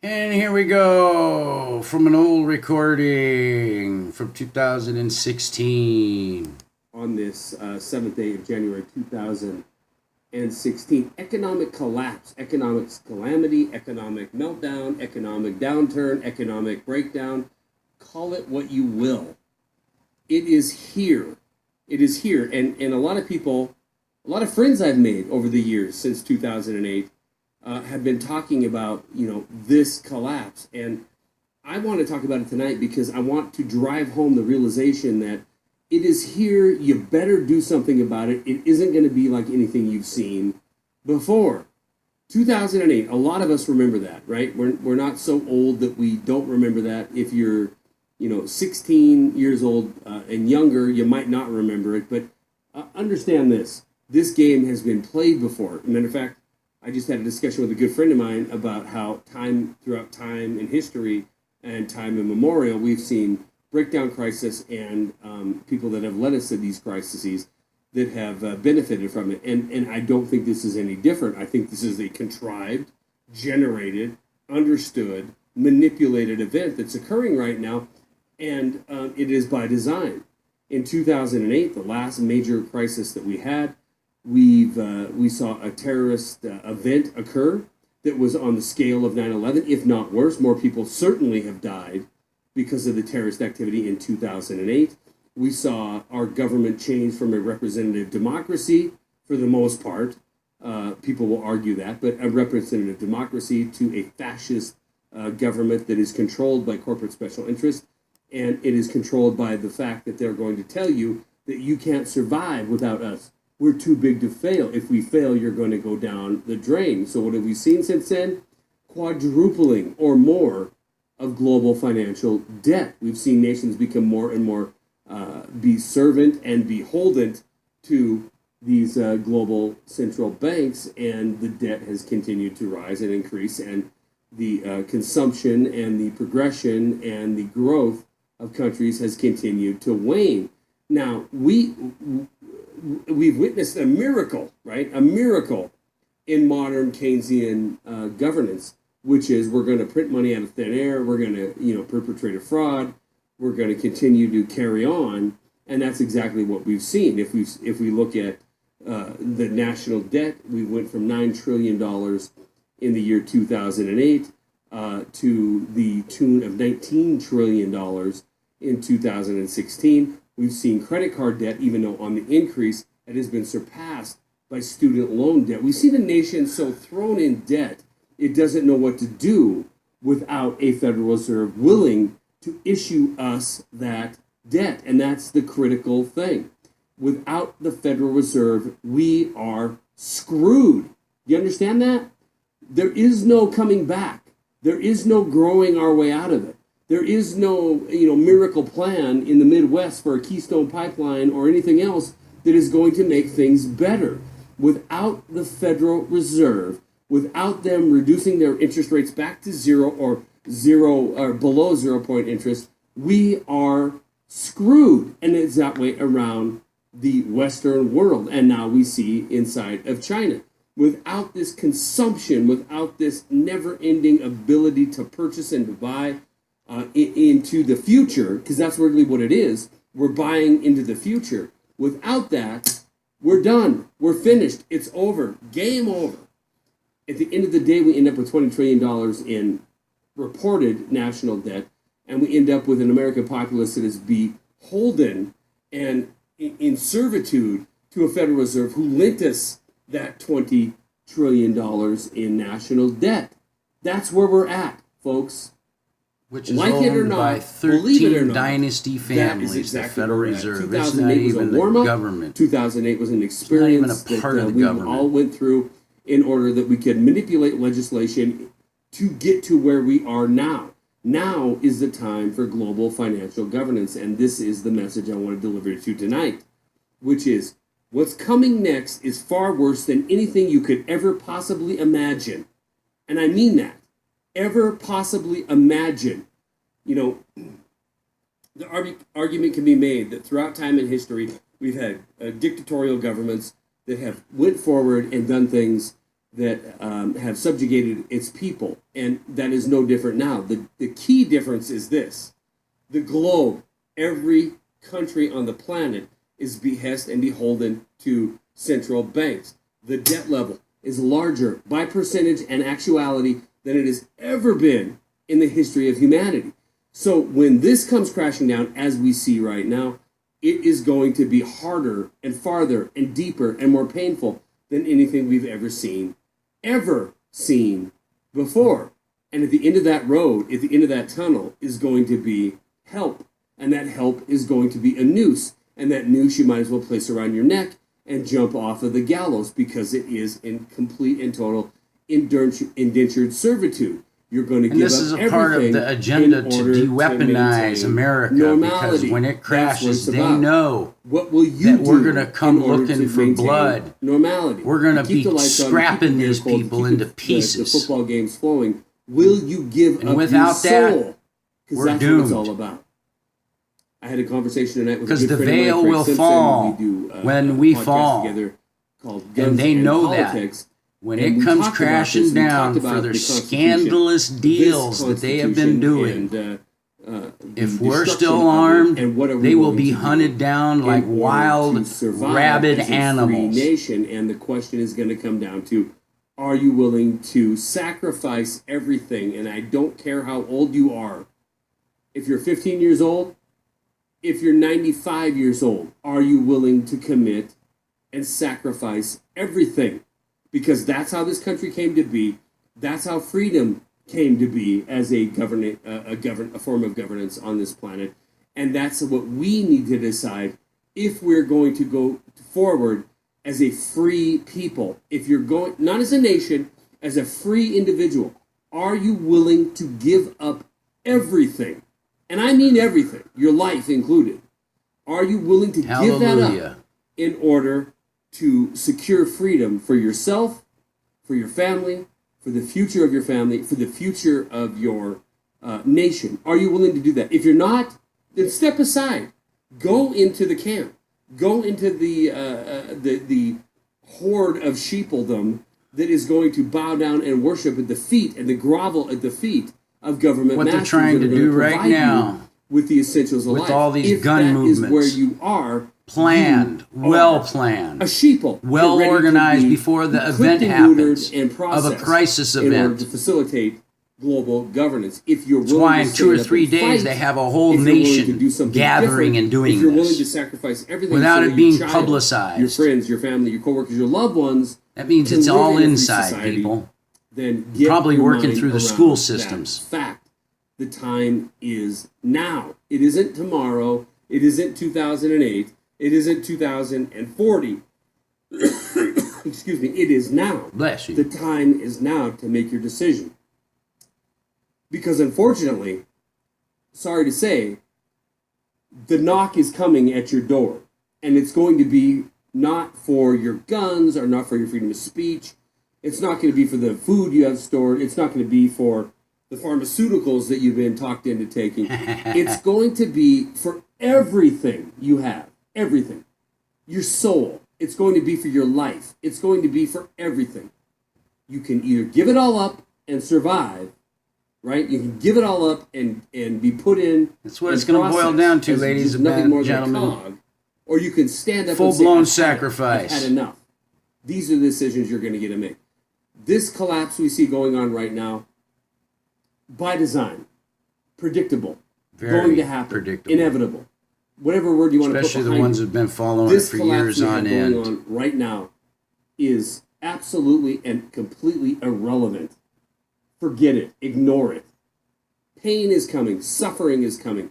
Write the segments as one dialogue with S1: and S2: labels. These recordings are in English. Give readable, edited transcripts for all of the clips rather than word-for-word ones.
S1: And here we go from an old recording from 2016.
S2: On this 7th day of January 2016. Economic collapse, economic calamity, economic meltdown, economic downturn, economic breakdown. Call it what you will. It is here. It is here. And a lot of people, a lot of friends I've made over the years since 2008 have been talking about, this collapse. And I want to talk about it tonight because I want to drive home the realization that it is here. You better do something about it. It isn't going to be like anything you've seen before. 2008, a lot of us remember that, right? We're not so old that we don't remember that. If you're, 16 years old and younger, you might not remember it. But understand this. This game has been played before. As a matter of fact, I just had a discussion with a good friend of mine about how throughout time in history and time immemorial, we've seen breakdown crisis and people that have led us to these crises that have benefited from it. And I don't think this is any different. I think this is a contrived, generated, understood, manipulated event that's occurring right now, and it is by design. In 2008, the last major crisis that we had, we saw a terrorist event occur that was on the scale of 9/11, if not worse. More people certainly have died because of the terrorist activity in 2008. We saw our government change from a representative democracy, for the most part. People will argue that, but a representative democracy to a fascist government that is controlled by corporate special interests. And it is controlled by the fact that they're going to tell you that you can't survive without us. We're too big to fail. If we fail, you're going to go down the drain. So what have we seen since then? Quadrupling or more of global financial debt. We've seen nations become more and more be servant and beholden to these global central banks, and the debt has continued to rise and increase, and the consumption and the progression and the growth of countries has continued to wane. Now, we've witnessed a miracle, right? A miracle in modern Keynesian governance, which is we're going to print money out of thin air. We're going to, perpetrate a fraud. We're going to continue to carry on, and that's exactly what we've seen. If we look at the national debt, we went from $9 trillion in the year 2008 to the tune of $19 trillion in 2016. We've seen credit card debt, even though on the increase, it has been surpassed by student loan debt. We see the nation so thrown in debt, it doesn't know what to do without a Federal Reserve willing to issue us that debt. And that's the critical thing. Without the Federal Reserve, we are screwed. You understand that? There is no coming back. There is no growing our way out of it. There is no, miracle plan in the Midwest for a Keystone Pipeline or anything else that is going to make things better. Without the Federal Reserve, without them reducing their interest rates back to zero or below 0 point interest, we are screwed. And it's that way around the Western world. And now we see inside of China. Without this consumption, without this never-ending ability to purchase and to buy into the future, because that's really what it is, we're buying into the future. Without that, we're done. We're finished. It's over. Game over. At the end of the day, we end up with $20 trillion in reported national debt, and we end up with an American populace that is beholden and in servitude to a Federal Reserve who lent us that $20 trillion in national debt. That's where we're at, folks.
S1: Which is owned by 13 dynasty families, the Federal Reserve. It's not even the government.
S2: 2008 was an experience that we all went through in order that we could manipulate legislation to get to where we are now. Now is the time for global financial governance, and this is the message I want to deliver to you tonight, which is what's coming next is far worse than anything you could ever possibly imagine. And I mean that. Ever possibly imagine. The argument can be made that throughout time in history, we've had dictatorial governments that have went forward and done things have subjugated its people, and that is no different now. The key difference is this: the globe, every country on the planet is behest and beholden to central banks. The debt level is larger by percentage and actuality than it has ever been in the history of humanity. So when this comes crashing down, as we see right now, it is going to be harder and farther and deeper and more painful than anything we've ever seen before. And at the end of that road, at the end of that tunnel, is going to be help. And that help is going to be a noose. And that noose you might as well place around your neck and jump off of the gallows, because it is in complete and total indentured servitude. You're going to give up everything.
S1: And this is a part of the agenda to de-weaponize America, because when it crashes, they know
S2: what will you
S1: that we're going to come looking for blood.
S2: Normality.
S1: We're going to be scrapping these people into pieces.
S2: The football game's flowing. Will you give up your soul?
S1: We're
S2: that's
S1: doomed.
S2: What it's all about. I had a conversation tonight with
S1: because the veil will fall when we fall, and they know that. When it comes crashing down for their scandalous deals that they have been doing, if we're still armed, they will be hunted down like wild, rabid animals.
S2: Nation, and the question is going to come down to, are you willing to sacrifice everything? And I don't care how old you are. If you're 15 years old, if you're 95 years old, are you willing to commit and sacrifice everything? Because that's how this country came to be. That's how freedom came to be as a form of governance on this planet. And that's what we need to decide if we're going to go forward as a free people. If you're going, not as a nation, as a free individual, are you willing to give up everything? And I mean everything, your life included. Are you willing to give that up in order to secure freedom for yourself, for your family, for the future of your family, for the future of your nation? Are you willing to do that? If you're not, then step aside. Go into the camp. Go into the horde of sheepledom that is going to bow down and worship at the feet and the grovel at the feet of government
S1: what
S2: masters.
S1: They're trying to do right now
S2: with the essentials of life.
S1: With all these
S2: if
S1: gun
S2: that
S1: movements.
S2: Is where you are.
S1: Planned, well planned,
S2: a sheeple,
S1: well organized before the event happens of a crisis event.
S2: In order to facilitate global governance. If you're willing
S1: why
S2: to
S1: in 2 or 3 days they have a whole nation gathering and doing this.
S2: If you're willing to sacrifice everything
S1: without it being
S2: child,
S1: publicized,
S2: your friends, your family, your coworkers, your loved ones,
S1: that means it's all inside, people.
S2: Then
S1: probably working through the school systems.
S2: Fact. The time is now. It isn't tomorrow. It isn't 2008. It isn't 2040. Excuse me. It is now.
S1: Bless you.
S2: The time is now to make your decision. Because unfortunately, sorry to say, the knock is coming at your door. And it's going to be not for your guns or not for your freedom of speech. It's not going to be for the food you have stored. It's not going to be for the pharmaceuticals that you've been talked into taking. It's going to be for everything you have. Everything. Your soul. It's going to be for your life. It's going to be for everything. You can either give it all up and survive, right? You can give it all up and be put in.
S1: That's what it's going to boil down to, ladies and gentlemen.
S2: Or you can stand up
S1: full-blown
S2: and say,
S1: sacrifice.
S2: I've had enough. These are the decisions you're going to get to make. This collapse we see going on right now, by design, predictable, going to happen,
S1: predictable.
S2: Inevitable. Whatever word you want to put
S1: Especially
S2: behind
S1: the ones that have been following it for years on end.
S2: This collapse going on right now is absolutely and completely irrelevant. Forget it. Ignore it. Pain is coming. Suffering is coming.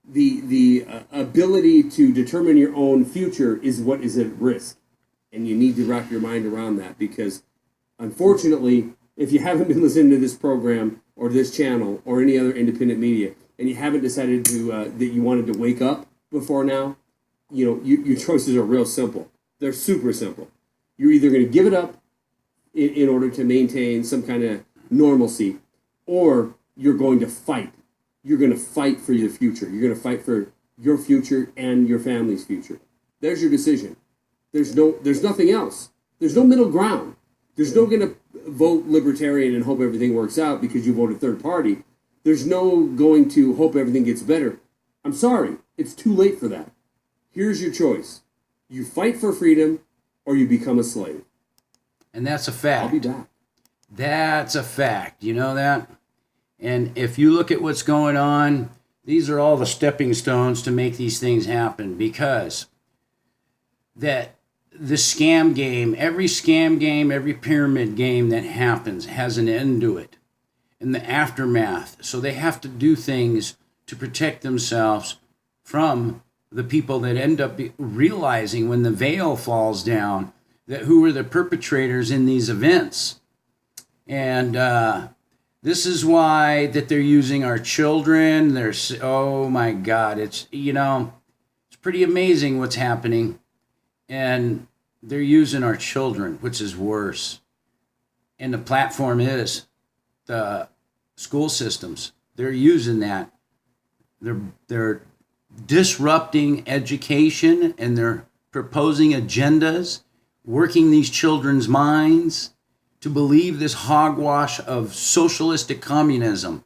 S2: The ability to determine your own future is what is at risk. And you need to wrap your mind around that, because unfortunately, if you haven't been listening to this program or this channel or any other independent media, and you haven't decided to that you wanted to wake up before now, your choices are real simple. They're super simple. You're either going to give it up in order to maintain some kind of normalcy, or you're going to fight. You're going to fight for your future. You're going to fight for your future and your family's future. There's your decision. There's nothing else. There's no middle ground. There's no going to vote libertarian and hope everything works out because you voted third party. There's no going to hope everything gets better. I'm sorry. It's too late for that. Here's your choice. You fight for freedom or you become a slave.
S1: And that's a fact.
S2: I'll be back.
S1: That's a fact. You know that? And if you look at what's going on, these are all the stepping stones to make these things happen, because that the scam game, every pyramid game that happens has an end to it in the aftermath. So they have to do things to protect themselves from the people that end up realizing when the veil falls down that who are the perpetrators in these events. And this is why that they're using our children. Oh my God, it's pretty amazing what's happening. And they're using our children, which is worse. And the platform is the school systems. They're using that. They're disrupting education, and they're proposing agendas, working these children's minds to believe this hogwash of socialistic communism.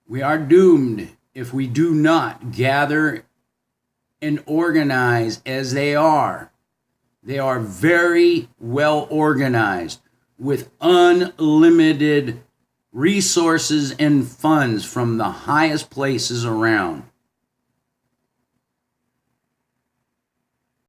S1: We are doomed if we do not gather and organize as they are. They are very well organized with unlimited resources and funds from the highest places around.